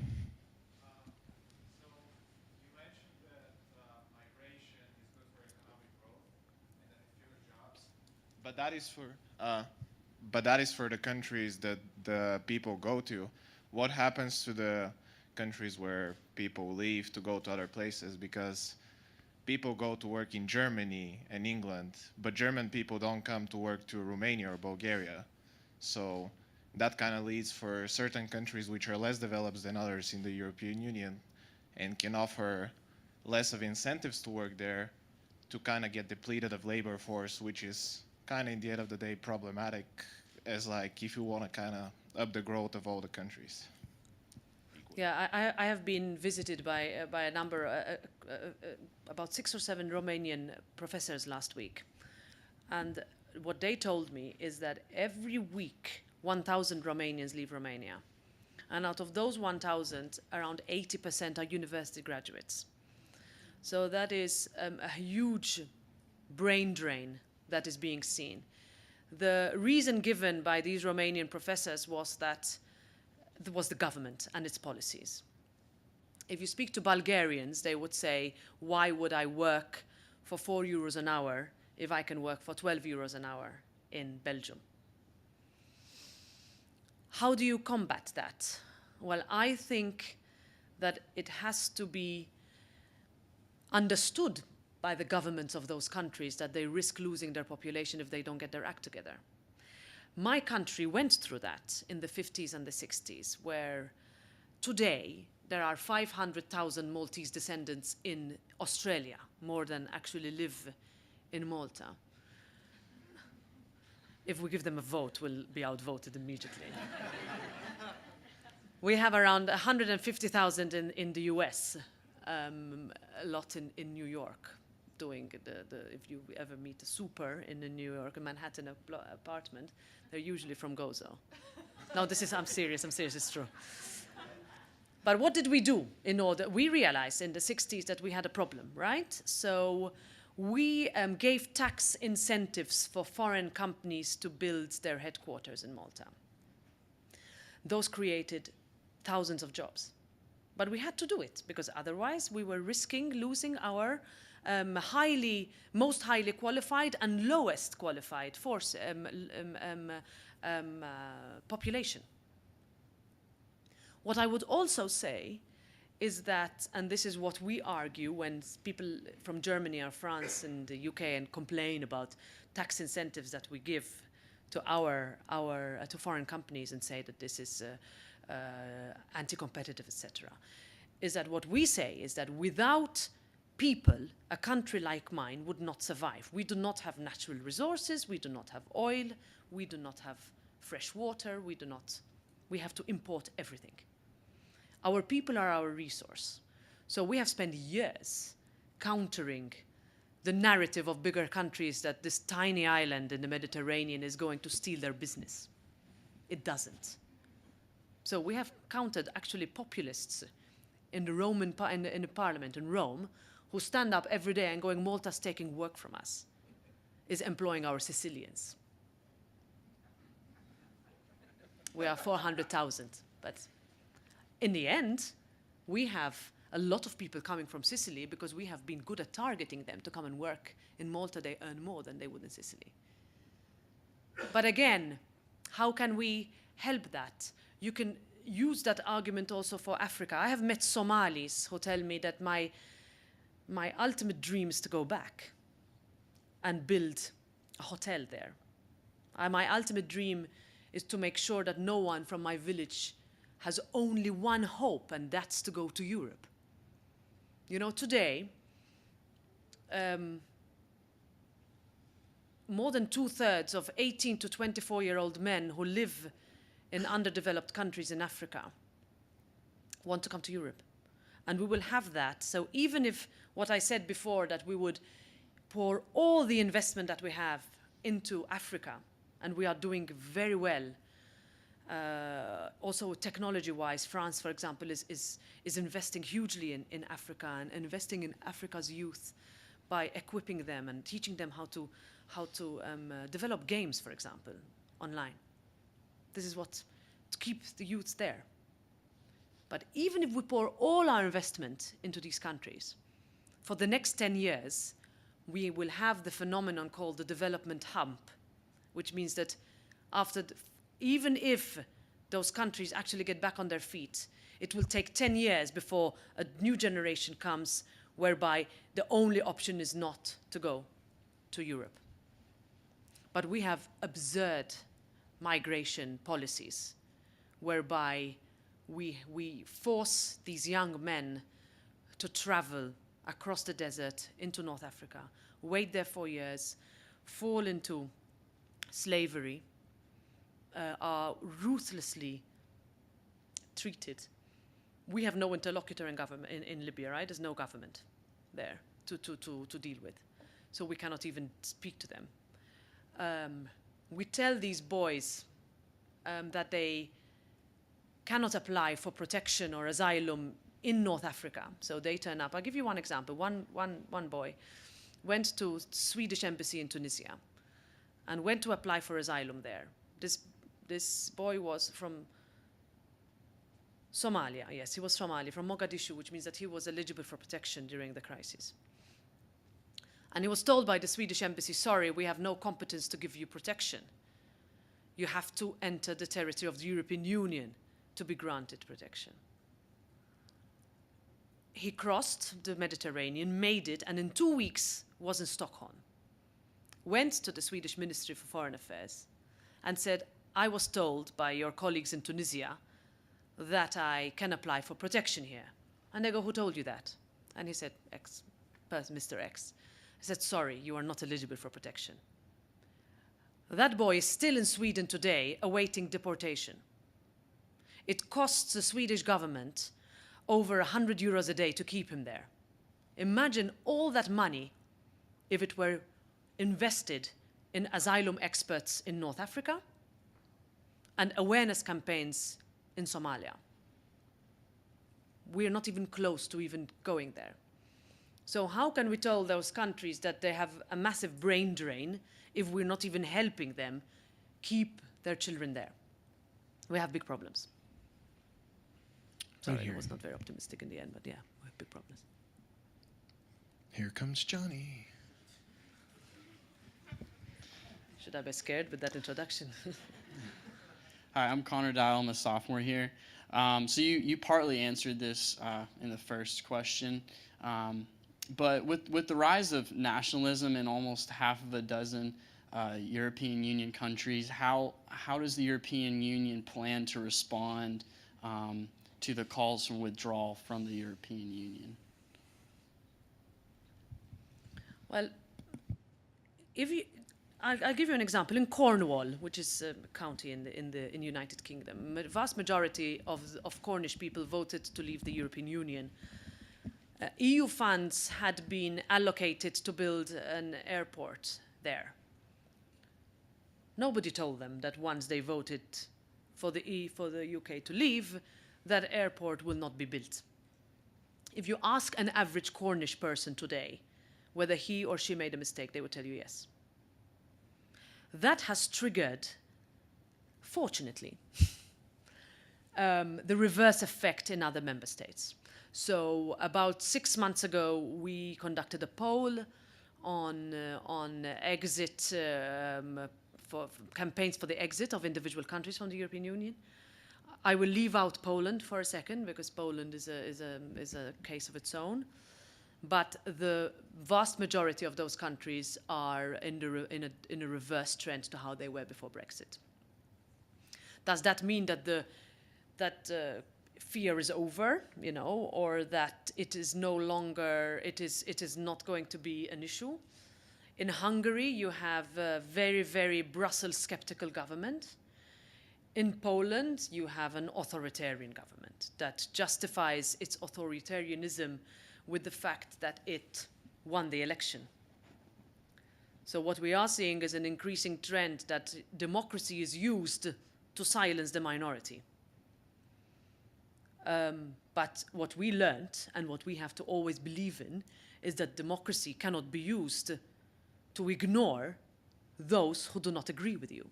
you mentioned that migration is good for economic growth and that it fewer jobs. But that is for the countries that the people go to. What happens to the countries where people leave to go to other places? Because people go to work in Germany and England, but German people don't come to work to Romania or Bulgaria. So that kind of leads for certain countries which are less developed than others in the European Union and can offer less of incentives to work there to kind of get depleted of labor force, which is kind of, in the end of the day, problematic as like if you want to kind of up the growth of all the countries. Yeah, I have been visited by a number, about 6 or 7 Romanian professors last week. And what they told me is that every week, 1,000 Romanians leave Romania. And out of those 1,000, around 80% are university graduates. So that is a huge brain drain that is being seen. The reason given by these Romanian professors was that it was the government and its policies. if you speak to Bulgarians, they would say, why would I work for 4 euros an hour if I can work for 12 euros an hour in Belgium? How do you combat that? Well, I think that it has to be understood by the governments of those countries that they risk losing their population if they don't get their act together. My country went through that in the 50s and the 60s, where today there are 500,000 Maltese descendants in Australia, more than actually live in Malta. If we give them a vote, we'll be outvoted immediately. We have around 150,000 in the US, a lot in New York, doing if you ever meet a super in a New York, a Manhattan apartment, they're usually from Gozo. No, I'm serious, it's true. But what did we do in order? We realized in the 60s that we had a problem, right? So we gave tax incentives for foreign companies to build their headquarters in Malta. Those created thousands of jobs. But we had to do it because otherwise we were risking losing our most highly qualified and lowest qualified population. What I would also say is that, and this is what we argue when people from Germany or France and the UK and complain about tax incentives that we give to to foreign companies and say that this is anti-competitive, etc., is that what we say is that without people, a country like mine would not survive. We do not have natural resources, we do not have oil, we do not have fresh water, we have to import everything. Our people are our resource. So we have spent years countering the narrative of bigger countries that this tiny island in the Mediterranean is going to steal their business. It doesn't. So we have countered actually populists in the in the parliament in Rome who stand up every day and going, Malta's taking work from us, is employing our Sicilians. We are 400,000, but in the end, we have a lot of people coming from Sicily because we have been good at targeting them to come and work in Malta. They earn more than they would in Sicily. But again, how can we help that? You can use that argument also for Africa. I have met Somalis who tell me that my ultimate dream is to go back and build a hotel there. My ultimate dream is to make sure that no one from my village has only one hope, and that's to go to Europe. You know, today, more than 2/3 of 18 to 24-year-old men who live in underdeveloped countries in Africa want to come to Europe. And we will have that. So even if what I said before, that we would pour all the investment that we have into Africa, and we are doing very well, also technology-wise, France, for example, is investing hugely in Africa and investing in Africa's youth by equipping them and teaching them how to develop games, for example, online. This is what to keep the youths there. But even if we pour all our investment into these countries, for the next 10 years, we will have the phenomenon called the development hump, which means that even if those countries actually get back on their feet, it will take 10 years before a new generation comes whereby the only option is not to go to Europe. But we have absurd migration policies whereby we force these young men to travel across the desert into North Africa, wait there for years, fall into slavery, are ruthlessly treated. We have no interlocutor in Libya, right? There's no government there to deal with. So we cannot even speak to them. We tell these boys that they cannot apply for protection or asylum in North Africa. So they turn up. I'll give you one example. One boy went to Swedish embassy in Tunisia and went to apply for asylum there. This boy was from Somalia, yes, he was Somali, from Mogadishu, which means that he was eligible for protection during the crisis. And he was told by the Swedish embassy, sorry, we have no competence to give you protection. You have to enter the territory of the European Union to be granted protection. He crossed the Mediterranean, made it, and in 2 weeks was in Stockholm. Went to the Swedish Ministry for Foreign Affairs and said, I was told by your colleagues in Tunisia that I can apply for protection here. And they go, who told you that? And he said, X, Mr. X. He said, sorry, you are not eligible for protection. That boy is still in Sweden today awaiting deportation. It costs the Swedish government over 100 euros a day to keep him there. Imagine all that money if it were invested in asylum experts in North Africa and awareness campaigns in Somalia. We're not even close to even going there. So how can we tell those countries that they have a massive brain drain if we're not even helping them keep their children there? We have big problems. Sorry, I was not very optimistic in the end, but yeah, we have big problems. Here comes Johnny. Should I be scared with that introduction? Hi, I'm Connor Dial. I'm a sophomore here. So you partly answered this in the first question, but with the rise of nationalism in almost half of a dozen European Union countries, how does the European Union plan to respond to the calls for withdrawal from the European Union? Well, I'll give you an example. In Cornwall, which is a county in the United Kingdom, the vast majority of Cornish people voted to leave the European Union. EU funds had been allocated to build an airport there. Nobody told them that once they voted for the UK to leave, that airport will not be built. If you ask an average Cornish person today whether he or she made a mistake, they would tell you yes. That has triggered, fortunately, the reverse effect in other member states. So about 6 months ago, we conducted a poll on exit, for campaigns for the exit of individual countries from the European Union. I will leave out Poland for a second because Poland is a case of its own. But the vast majority of those countries are in a reverse trend to how they were before Brexit. Does that mean that fear is over, or that it is no longer, it is not going to be an issue? In Hungary, you have a very, very Brussels skeptical government. In Poland, you have an authoritarian government that justifies its authoritarianism with the fact that it won the election. So what we are seeing is an increasing trend that democracy is used to silence the minority. But what we learned, and what we have to always believe in, is that democracy cannot be used to ignore those who do not agree with you.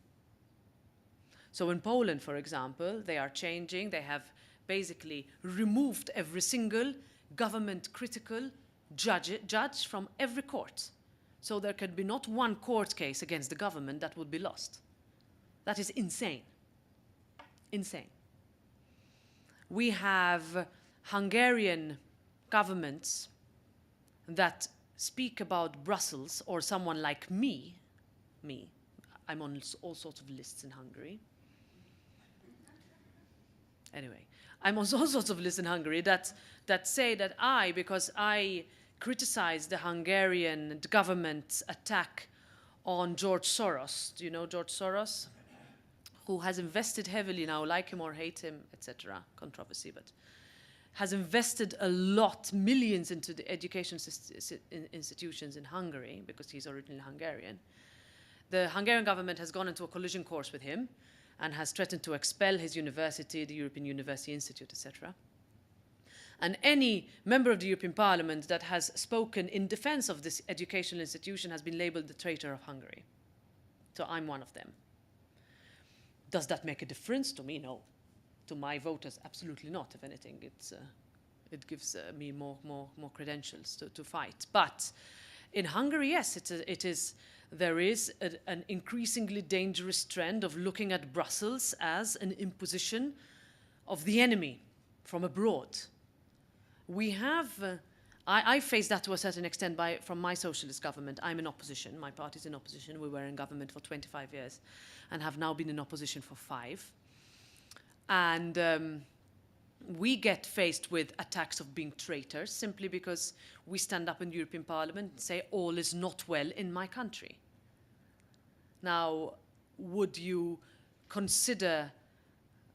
So in Poland, for example, they are changing. They have basically removed every single government-critical judge from every court. So there can be not one court case against the government that would be lost. That is insane. Insane. We have Hungarian governments that speak about Brussels or someone like me, I'm on all sorts of lists in Hungary. Anyway, I'm on all sorts of lists in Hungary that say that because I criticize the Hungarian government's attack on George Soros. Do you know George Soros? Who has invested heavily now, like him or hate him, etc. Controversy, but has invested a lot, millions into the education institutions in Hungary, because he's originally Hungarian. The Hungarian government has gone into a collision course with him and has threatened to expel his university, the European University Institute, etc. And any member of the European Parliament that has spoken in defense of this educational institution has been labeled the traitor of Hungary. So I'm one of them. Does that make a difference? To me, no. to my voters. Absolutely not. If anything, it gives me more credentials to fight. But in Hungary, yes, there is an increasingly dangerous trend of looking at Brussels as an imposition of the enemy from abroad. We have, I face that to a certain extent from my socialist government. I'm in opposition, my party's in opposition. We were in government for 25 years and have now been in opposition for 5. And we get faced with attacks of being traitors simply because we stand up in the European Parliament and say all is not well in my country. Now, would you consider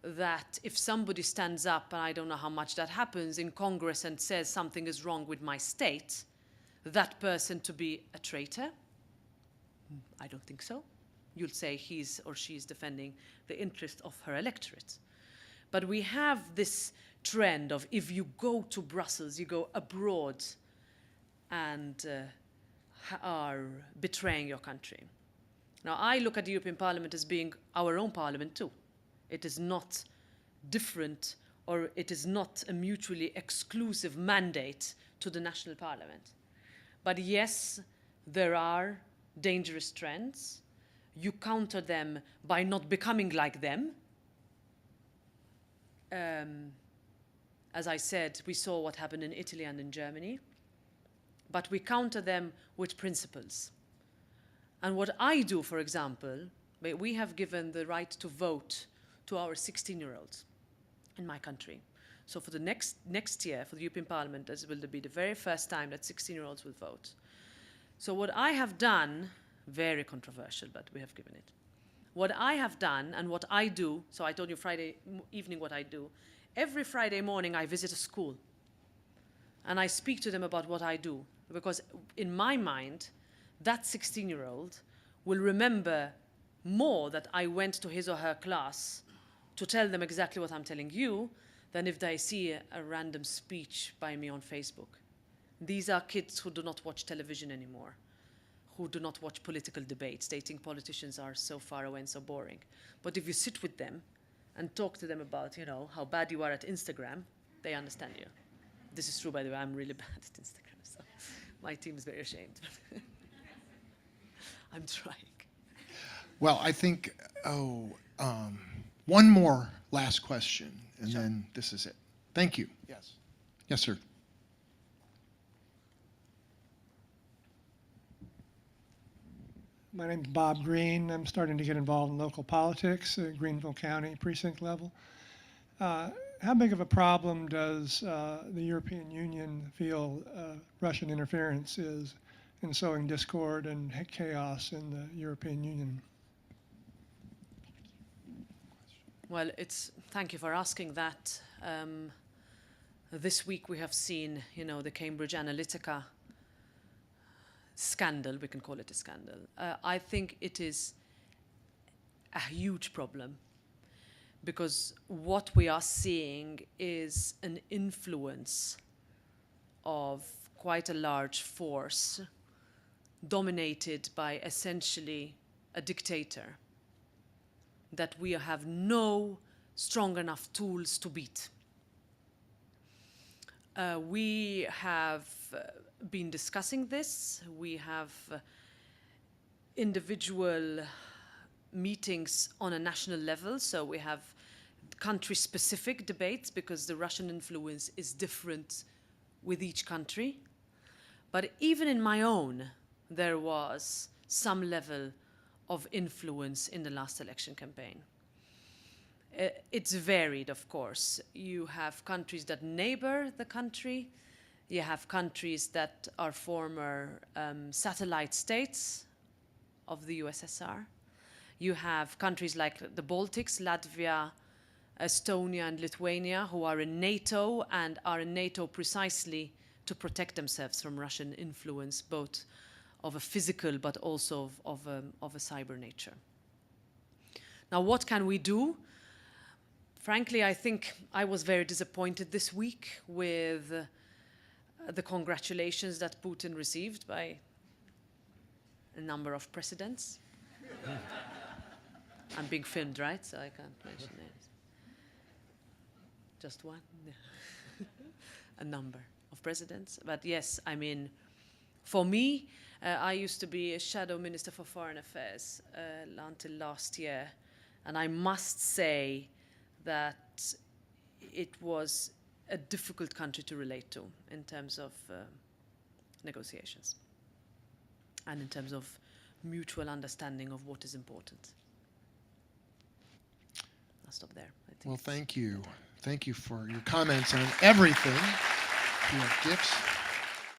that if somebody stands up, and I don't know how much that happens, in Congress and says something is wrong with my state, that person to be a traitor? I don't think so. You'll say he's or she's defending the interest of her electorate. But we have this trend of if you go to Brussels, you go abroad and are betraying your country. Now, I look at the European Parliament as being our own parliament too. It is not different, or it is not a mutually exclusive mandate to the national parliament. But yes, there are dangerous trends. You counter them by not becoming like them. As I said, we saw what happened in Italy and in Germany. But we counter them with principles. And what I do, for example, we have given the right to vote to our 16-year-olds in my country. So for the next year, for the European Parliament, this will be the very first time that 16-year-olds will vote. So what I have done, very controversial, but we have given it. What I have done and what I do, so I told you Friday evening what I do, every Friday morning I visit a school and I speak to them about what I do. Because in my mind, that 16-year-old will remember more that I went to his or her class to tell them exactly what I'm telling you than if they see a random speech by me on Facebook. These are kids who do not watch television anymore, who do not watch political debates. They think politicians are so far away and so boring. But if you sit with them and talk to them about, how bad you are at Instagram, they understand you. This is true, by the way. I'm really bad at Instagram, so my team is very ashamed. I'm trying. Well, I think, one more last question, and Sure. then this is it. Thank you. Yes. Yes, sir. My name's Bob Green. I'm starting to get involved in local politics at Greenville County precinct level. How big of a problem does the European Union feel Russian interference is in sowing discord and chaos in the European Union? Well, thank you for asking that. This week we have seen, the Cambridge Analytica scandal. We can call it a scandal. I think it is a huge problem because what we are seeing is an influence of quite a large force dominated by essentially a dictator that we have no strong enough tools to beat. We have been discussing this. We have individual meetings on a national level, so we have country-specific debates because the Russian influence is different with each country. But even in my own, there was some level of influence in the last election campaign. It's varied, of course. You have countries that neighbor the country. You have countries that are former satellite states of the USSR. You have countries like the Baltics, Latvia, Estonia, and Lithuania, who are in NATO and are in NATO precisely to protect themselves from Russian influence, both of a physical but also of a cyber nature. Now, what can we do? Frankly, I think I was very disappointed this week with the congratulations that Putin received by a number of presidents. I'm being filmed, right? So I can't mention names. Just one? A number of presidents. But yes, I mean, for me, I used to be a shadow minister for foreign affairs until last year. And I must say that it was a difficult country to relate to in terms of negotiations and in terms of mutual understanding of what is important. I'll stop there. I think Well, thank you. Thank you for your comments on everything. You have gifts.